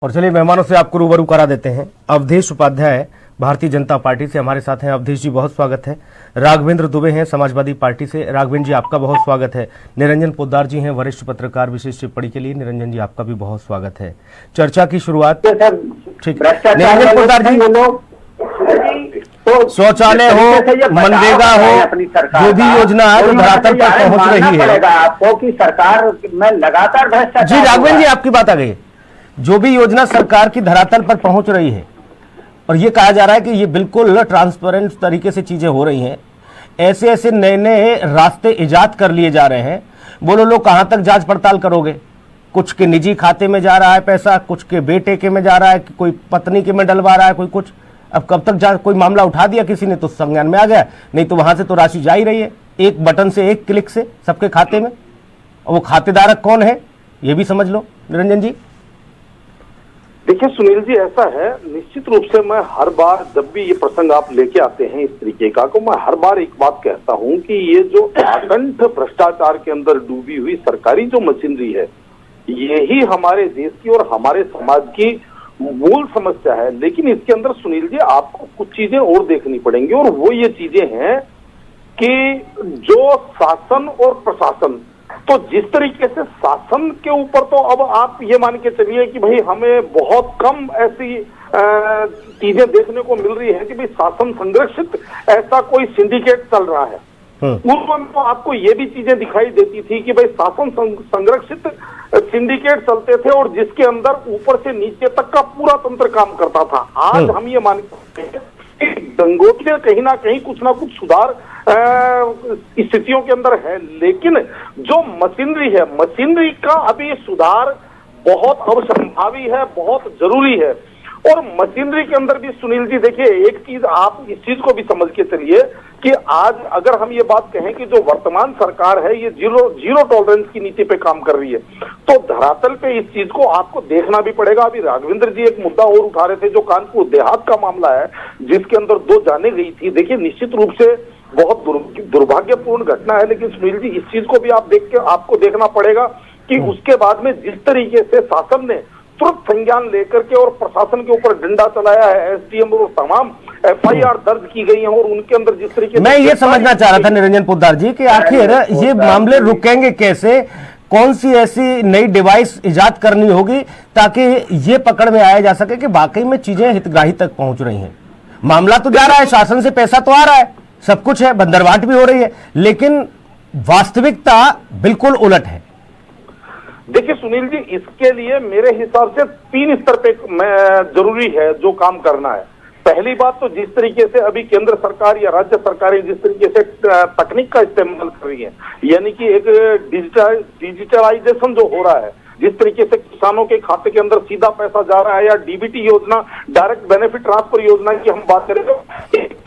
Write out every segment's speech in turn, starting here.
और चलिए मेहमानों से आपको रूबरू करा देते हैं। अवधेश उपाध्याय भारतीय जनता पार्टी से हमारे साथ हैं। अवधेश जी बहुत स्वागत है। राघवेंद्र दुबे हैं समाजवादी पार्टी से। राघवेंद्र जी आपका बहुत स्वागत है। निरंजन पोद्दार जी हैं वरिष्ठ पत्रकार विशेष टिप्पणी के लिए। निरंजन जी आपका भी बहुत स्वागत है। चर्चा की शुरुआत ठीक। निरंजन पोद्दार जी, शौचालय हो, मनरेगा हो, जो भी योजना जो धरातल पर पहुंच रही है आपको कि सरकार में लगातार भ्रष्टाचार। जी राघवेंद्र जी आपकी बात आ गई। जो भी योजना सरकार की धरातल पर पहुंच रही है और ये कहा जा रहा है कि ये बिल्कुल ट्रांसपेरेंट तरीके से चीजें हो रही हैं, ऐसे ऐसे नए नए रास्ते इजाद कर लिए जा रहे हैं। बोलो लोग कहां तक जांच पड़ताल करोगे? कुछ के निजी खाते में जा रहा है पैसा, कुछ के बेटे के में जा रहा है, कोई पत्नी के में डलवा रहा है, कोई कुछ। अब कब तक कोई मामला उठा दिया किसी ने तो संज्ञान में आ गया, नहीं तो वहां से तो राशि जा ही रही है एक बटन से, एक क्लिक से सबके खाते में। और वो खातेदारक कौन है ये भी समझ लो। निरंजन जी देखिए सुनील जी, ऐसा है, निश्चित रूप से मैं हर बार जब भी ये प्रसंग आप लेके आते हैं इस तरीके का, तो मैं हर बार एक बात कहता हूं कि ये जो आकंठ भ्रष्टाचार के अंदर डूबी हुई सरकारी जो मशीनरी है, यही हमारे देश की और हमारे समाज की मूल समस्या है। लेकिन इसके अंदर सुनील जी आपको कुछ चीजें और देखनी पड़ेंगी, और वो ये चीजें हैं कि जो शासन और प्रशासन, तो जिस तरीके से शासन के ऊपर तो अब आप ये मान के चलिए कि भाई हमें बहुत कम ऐसी चीजें देखने को मिल रही है कि भाई शासन संरक्षित ऐसा कोई सिंडिकेट चल रहा है। पूर्व में तो आपको ये भी चीजें दिखाई देती थी कि भाई शासन संरक्षित सिंडिकेट चलते थे और जिसके अंदर ऊपर से नीचे तक का पूरा तंत्र काम करता था। आज हम ये मान के गंगोत्री कहीं ना कहीं कुछ ना कुछ सुधार स्थितियों के अंदर है, लेकिन जो मशीनरी है, मशीनरी का अभी सुधार बहुत अवसंभावी है, बहुत जरूरी है। और मशीनरी के अंदर भी सुनील जी देखिए, एक चीज आप इस चीज को भी समझ के चलिए कि आज अगर हम ये बात कहें कि जो वर्तमान सरकार है ये जीरो टॉलरेंस की नीति पे काम कर रही है, तो धरातल पे इस चीज को आपको देखना भी पड़ेगा। अभी राघवेंद्र जी एक मुद्दा और उठा रहे थे, जो कानपुर देहात का मामला है जिसके अंदर 2 जाने गई थी। देखिए निश्चित रूप से बहुत दुर्भाग्यपूर्ण घटना है, लेकिन सुनील जी इस चीज को भी आपको देखना पड़ेगा कि उसके बाद में जिस तरीके से शासन ने तुरंत संज्ञान लेकर के और प्रशासन के ऊपर डंडा चलाया है, एसडीएम और तमाम एफआईआर दर्ज की गई हैं, और उनके अंदर जिस तरीके मैं ये समझना चाह रहा था निरंजन पोद्दार जी कि आखिर ये मामले रुकेंगे कैसे? कौन सी ऐसी नई डिवाइस इजाद करनी होगी ताकि ये पकड़ में आया जा सके कि वाकई में चीजें हितग्राही तक पहुंच रही हैं? मामला तो जा रहा है, शासन से पैसा तो आ रहा है, सब कुछ है, बंदरवाट भी हो रही है, लेकिन वास्तविकता बिल्कुल उलट है। देखिए सुनील जी, इसके लिए मेरे हिसाब से 3 स्तर पे जरूरी है जो काम करना है। पहली बात तो जिस तरीके से अभी केंद्र सरकार या राज्य सरकारें जिस तरीके से तकनीक का इस्तेमाल कर रही है, यानी कि एक डिजिटलाइजेशन जो हो रहा है, जिस तरीके से किसानों के खाते के अंदर सीधा पैसा जा रहा है, या डीबीटी योजना, डायरेक्ट बेनिफिट ट्रांसफर योजना की हम बात करें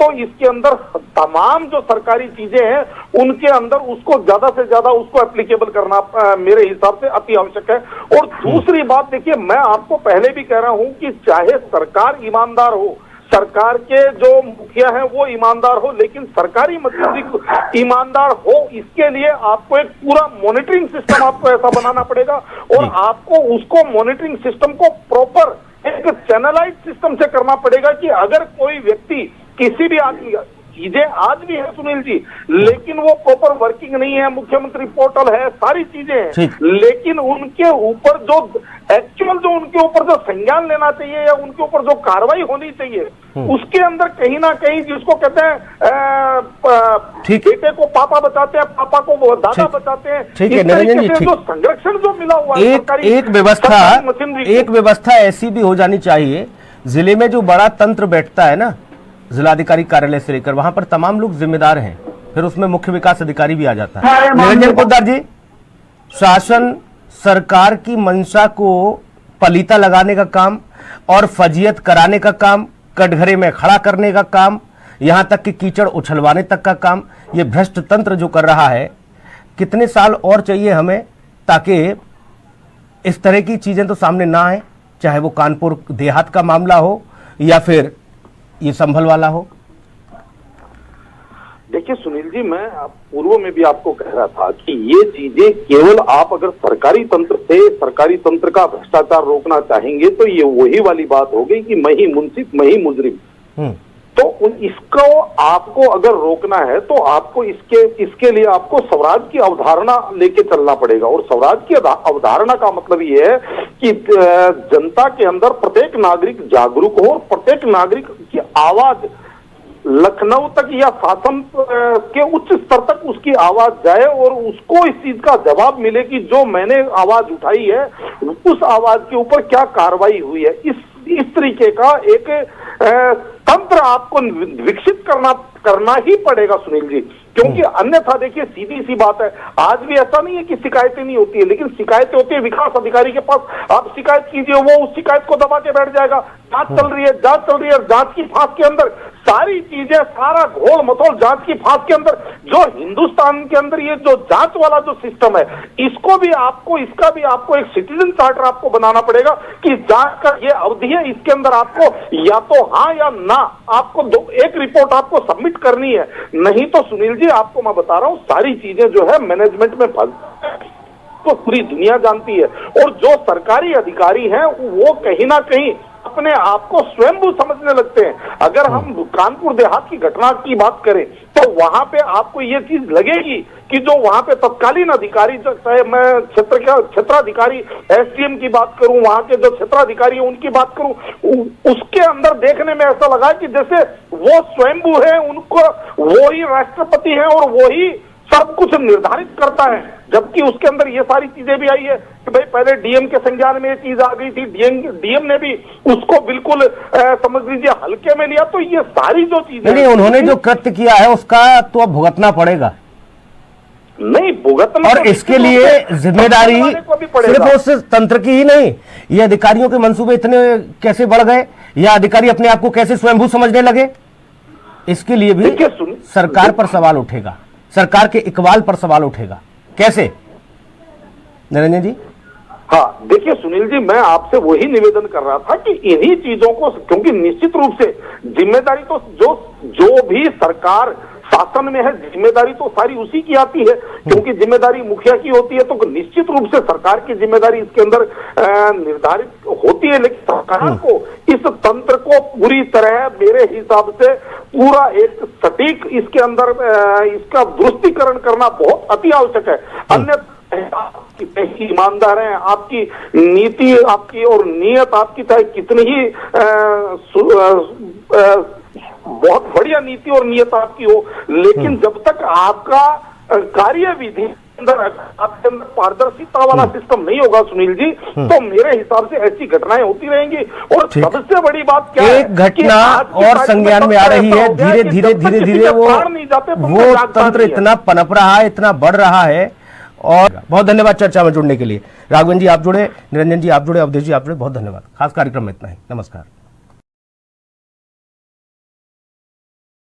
तो इसके अंदर तमाम जो सरकारी चीजें हैं उनके अंदर उसको ज्यादा से ज्यादा उसको एप्लीकेबल करना मेरे हिसाब से अति आवश्यक है। और दूसरी बात देखिए, मैं आपको पहले भी कह रहा हूं कि चाहे सरकार ईमानदार हो, सरकार के जो मुखिया हैं वो ईमानदार हो, लेकिन सरकारी मशीनरी ईमानदार हो, इसके लिए आपको एक पूरा मॉनिटरिंग सिस्टम आपको ऐसा बनाना पड़ेगा, और आपको उसको मॉनिटरिंग सिस्टम को प्रॉपर एक चैनलाइज सिस्टम से करना पड़ेगा कि अगर कोई व्यक्ति किसी भी आदमी, चीजें आज भी है सुनील जी, लेकिन वो प्रॉपर वर्किंग नहीं है, मुख्यमंत्री पोर्टल है, सारी चीजें हैं, लेकिन उनके ऊपर जो एक्चुअल जो उनके ऊपर जो संज्ञान लेना चाहिए या उनके ऊपर जो कार्रवाई होनी चाहिए, उसके अंदर कहीं ना कहीं जिसको कहते हैं बेटे को पापा बचाते हैं, पापा को वो दादा बचाते हैं, ठीक है निरंजन जी, जो संरक्षण जो मिला हुआ है एक व्यवस्था ऐसी भी हो जानी चाहिए। जिले में जो बड़ा तंत्र बैठता है ना, जिलाधिकारी कार्यालय से लेकर, वहां पर तमाम लोग जिम्मेदार हैं, फिर उसमें मुख्य विकास अधिकारी भी आ जाता है। निरंजन पोद्दार जी, शासन सरकार की मंशा को पलीता लगाने का काम और फजीयत कराने का काम, कटघरे में खड़ा करने का काम, यहां तक कि कीचड़ उछलवाने तक का काम, ये भ्रष्ट तंत्र जो कर रहा है, कितने साल और चाहिए हमें ताकि इस तरह की चीजें तो सामने ना आए, चाहे वो कानपुर देहात का मामला हो या फिर ये संभल वाला हो? देखिए सुनील जी, मैं पूर्व में भी आपको कह रहा था कि ये चीजें केवल आप अगर सरकारी तंत्र से सरकारी तंत्र का भ्रष्टाचार रोकना चाहेंगे तो ये वही वाली बात हो गई कि मैं ही मुंसिफ मैं ही मुजरिम। तो इसको आपको अगर रोकना है तो आपको इसके लिए आपको स्वराज की अवधारणा लेके चलना पड़ेगा। और स्वराज की अवधारणा का मतलब ये है कि जनता के अंदर प्रत्येक नागरिक जागरूक हो और प्रत्येक नागरिक की आवाज लखनऊ तक या शासन के उच्च स्तर तक उसकी आवाज जाए और उसको इस चीज का जवाब मिले कि जो मैंने आवाज उठाई है उस आवाज के ऊपर क्या कार्रवाई हुई है। इस तरीके का एक तंत्र आपको विकसित करना ही पड़ेगा सुनील जी, क्योंकि अन्यथा देखिए सीधी सी बात है, आज भी ऐसा नहीं है कि शिकायतें नहीं होती है, लेकिन शिकायतें होती है विकास अधिकारी के पास। आप शिकायत कीजिए, वो उस शिकायत को दबा के बैठ जाएगा। जांच चल रही है, जांच की फांस के अंदर सारी चीजें, सारा घोल मथोल जांच की फांस के अंदर। जो हिंदुस्तान के अंदर ये जो जांच वाला जो सिस्टम है, इसका भी आपको एक सिटीजन चार्टर आपको बनाना पड़ेगा कि जांच का ये अवधि है, इसके अंदर आपको या तो हाँ या ना आपको एक रिपोर्ट आपको सबमिट करनी है। नहीं तो सुनील जी आपको मैं बता रहा हूं सारी चीजें जो है मैनेजमेंट में तो पूरी दुनिया जानती है। और जो सरकारी अधिकारी हैं वो कहीं ना कहीं अपने आप को स्वयंभू समझने लगते हैं। अगर हम कानपुर देहात की घटना की बात करें तो वहां पे आपको ये चीज लगेगी कि जो वहां पे तत्कालीन अधिकारी, चाहे मैं क्षेत्राधिकारी एसडीएम की बात करूं, वहां के जो क्षेत्राधिकारी है उनकी बात करूं, उसके अंदर देखने में ऐसा लगा कि जैसे वो स्वयंभू है, उनको वो ही राष्ट्रपति है और वो ही सब कुछ निर्धारित करता है। जबकि उसके अंदर ये सारी चीजें भी आई है कि भाई पहले डीएम के संज्ञान में ये चीज आ गई थी, डीएम ने भी उसको बिल्कुल समझ लीजिए हल्के में लिया। तो ये सारी जो चीजें नहीं, उन्होंने जो कृत्य किया है उसका तो अब भुगतना पड़ेगा। नहीं भुगतना, और इसके लिए जिम्मेदारी सिर्फ उस तंत्र की ही नहीं, ये अधिकारियों के मंसूबे इतने कैसे बढ़ गए या अधिकारी अपने आप को कैसे स्वयंभू समझने लगे, इसके लिए भी सरकार पर सवाल उठेगा, सरकार के इकबाल पर सवाल उठेगा। कैसे निरंजन जी? हाँ देखिए सुनील जी, मैं आपसे वही निवेदन कर रहा था कि इन्हीं चीजों को, क्योंकि निश्चित रूप से जिम्मेदारी तो जो भी सरकार शासन में है जिम्मेदारी तो सारी उसी की आती है, क्योंकि जिम्मेदारी मुखिया की होती है। तो निश्चित रूप से सरकार की जिम्मेदारी इसके अंदर निर्धारित होती है, लेकिन सरकार को इस तंत्र को पूरी तरह मेरे हिसाब से पूरा एक सटीक इसके अंदर इसका दुरुस्तीकरण करना बहुत अति आवश्यक है। अन्यथा आपकी ईमानदार है, आपकी नीति आपकी और नीयत आपकी चाहे कितनी ही बहुत बढ़िया नीति और नियत आपकी हो, लेकिन जब तक आपका कार्यविधि आपके अंदर पारदर्शिता वाला सिस्टम नहीं होगा सुनील जी, तो मेरे हिसाब से ऐसी घटनाएं होती रहेंगी। और सबसे बड़ी बात क्या है, एक घटना और संज्ञान में आ रही है, धीरे वो तंत्र इतना पनप रहा है, इतना बढ़ रहा है। और बहुत धन्यवाद चर्चा में जुड़ने के लिए। राघवन जी आप जुड़े, निरंजन जी आप जुड़े, अवधेश जी आप जुड़े, बहुत धन्यवाद। खास कार्यक्रम में इतना ही, नमस्कार।